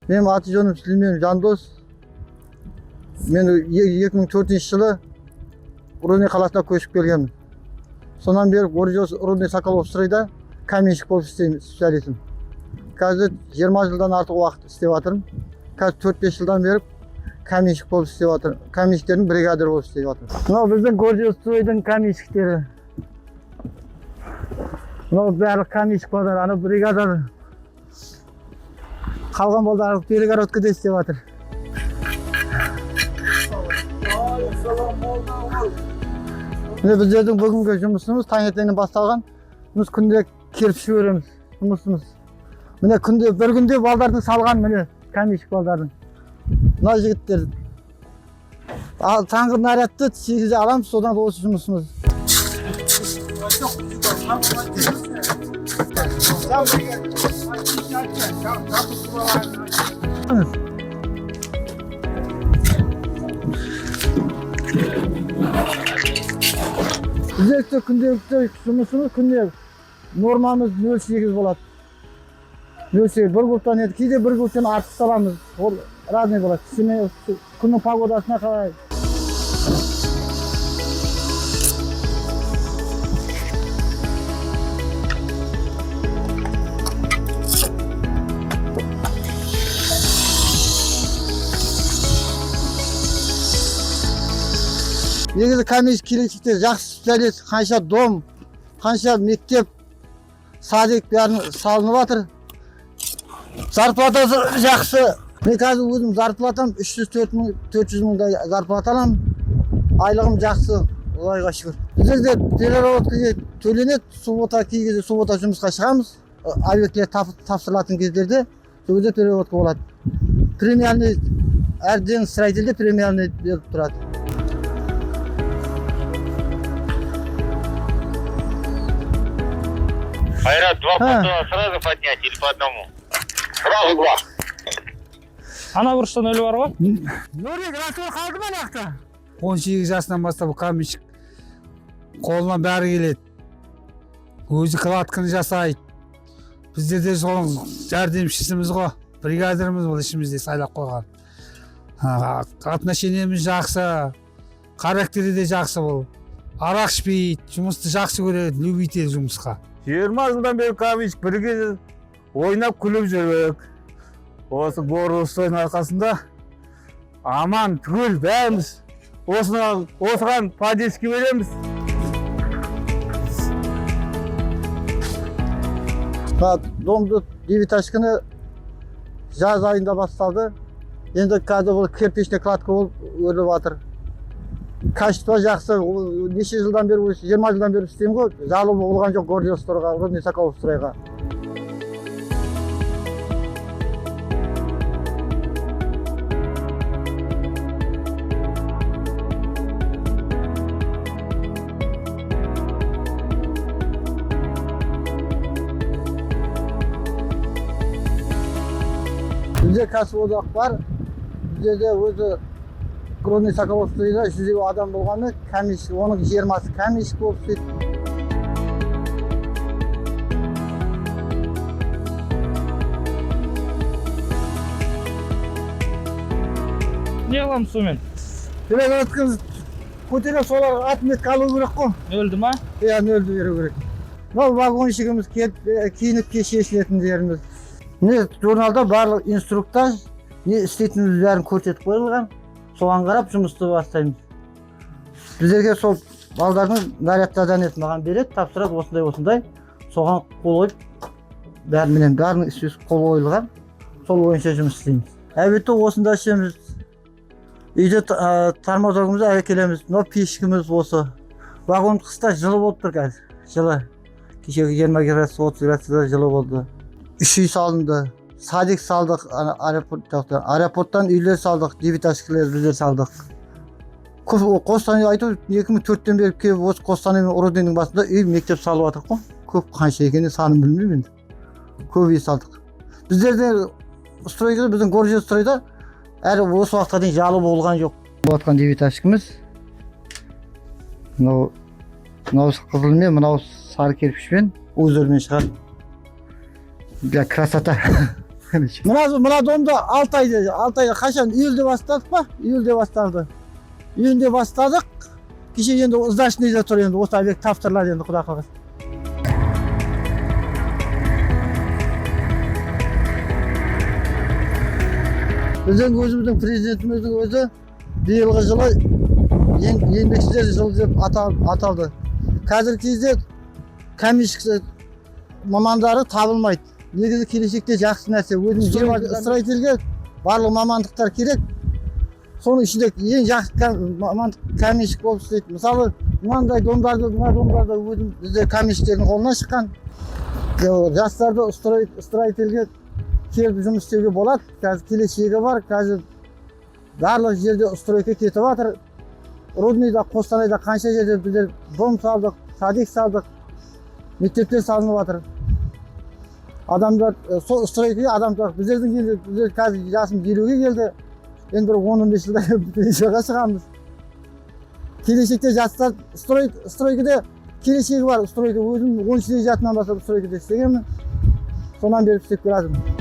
Benim аты жөнім Сүлеймен Жандос. Мен 2004 жылы Рудный қаласына көшіп келгенмін. Сонан бері Рудный Соколов-Стройда каменщик болып істеймін. Қазір 20 жылдан артық уақыт істеп жатырмын. Қазір 4-5 жылдан бері каменщик болып істеп жатырмын. Каменщиктердің бригадирі болып істеп жатырмын. Мынау біздің Гордиев-Стройдың каменщиктері. Мынау барлық каменщик балдар, ана бригадир. Қалған балдар перегородкада істеп жатыр. Біздердің бүгінгі жұмысымыз таңертеңнен басталған. Біз күнде кірпіш өреміз жұмысымыз. Міне күнде бір күнде балдардың салған, міне каменщик балдардың. Мына жігіттер. Таңғы нарядты 8-де аламыз, содан осы жұмысымыз. Біздерді күнделікті жұмысымыз күнде нормамыз 0,8 болады. 0,8 бір күптен еді, кейде бір күптен артық саламыз. Ол разный болады. Күннің погодасына қарай. Негізі каменщик келешекте жақсы специалист, қанша дом, қанша мектеп, садик бәрін салынып жатыр. Зарплатасы жақсы. Мен қазір өзім зарплатам 300-400 мыңдай зарплата аламын. Айлығым жақсы, Аллаға шүкір. Біздерде переработкаға төленеді, кей кезде суббота жұмысқа шығамыз. Объектілер тапсырылатын кездерде сол кезде переработка болады. Премиальный әрден строительде премиальный беріп тұрады. Айрат, 2 пункта сразу поднять или по одному? Сразу 2. Ана бұрыштан өлі бар ғой? Нұрек, расыл қалды ма нақта? 18 жасынан бастап каменщик қолынан бәрі келеді. Өзі кладканы жасайды. Біздер де соның жәрдемшісіміз ғой. Бригадиріміз бұл ішімізде сайлап қойған. Отношениеміз жақсы, характері де жақсы бұл. Арақ ішпейді, жұмысты жақсы көреді, любитель жұмысқа. 20 жылдан бері каменщик бірге ойнап күліп жүрік. Осы Гордиев-Стройдың арқасында аман түгел бәріміз осыған поддержка береміз. Домды девятачканы жаз айында басталды. Енді қазір бұл кирпичный кладка болып өріліп жатыр. Качество жақсы, неше жылдан бері, 20 жылдан бері істеймін ғой, жалу болған жоқ Гордиев-Стройға, Рудный Соколов-Стройға. Бізде кәсіподақ бар, бізде өзі Рудный Соколов-Стройда 100 адам болғаны, каменщик, оның 20-сы каменщик болып істейді. Не қыламыз сумен? Перегородканы көтеріп солар отметка алу керек қой. Өлді ма? Иә, нөлді беру керек. Мынау вагонщигіміз киініп шешілетін жеріміз. Міне журналда барлық инструктаж, не істейтініміз бәрін көрсетіп қойылған. Соған қарап жұмысты бастаймыз. Біздерге сол балдардың нарядта занетін маған береді, тапсырады осындай. Соған қол қойып, бәрінің істесі қол қойылған. Сол бойынша жұмыс істейміз. Әбетті осында ішеміз. Үйде тормозогымызды әкелеміз. Мынау пешкіміз осы. Вагон қыста жылы болып тұр қазір. Жылы. Кешегі 20 градус, 30 градусда жылы болды. 3 үй салынды. Садик салдық, аэропорттан үйлер салдық, девятачкілер біздер салдық. Қостанай айту 2004-тен бері келіп осы Қостанай мен Рудныйдың басында үй мектеп салып жатыр ғой. Көп қанша екенін санын білмеймін енді. Көп үй салдық. Біздерде стройда, біздің Гордиев-Стройда әрі осы уақытқа дейін жалы болған жоқ. Болатқан девятачкіміз. Мынау қызылмен, мынау сары кирпичпен, өздерімен шығады. Для красота. Mına domda 6 ayda kaçan iyulde başladık mı? İyulde başladı. İyulde başladık. Kişi endi ızdашныйда тұр енді осы объект тапсырылады енді құда қаласа. Біздің өзіміздің президентіміздің өзі биылғы жылы еңбекшілер жылы деп аталды. Қазіргі кезде комиссия мамандары табылмайды. Негізі келешекте жақсы нәрсе. Өзінің строительге барлық мамандықтар керек. Соның ішінде ең жақсы мамандық комиссия болып істейді. Мысалы, мынандай домдарды өзім бізде комиссиялардың қолынан шыққан. Жастарды строительге келіп жұмыс істеуге болады. Қазір келешегі бар. Қазір барлық жерде стройка кетіп жатыр. Рудныйда, Қостанайда қанша жерде біздер дом салдық, садик салдық, мектептер салынып жатыр. Адамдар сол стройкаға адамдар біздер қазір жасым 50-ге келді. Енді 10-15 жылда пенсияға шығамыз. Келешекте жастар стройкада келешегі бар. Стройка өзім 10 жыл жатынан бастап стройкада істегенмін. Сонан беріп істеп келатырмын.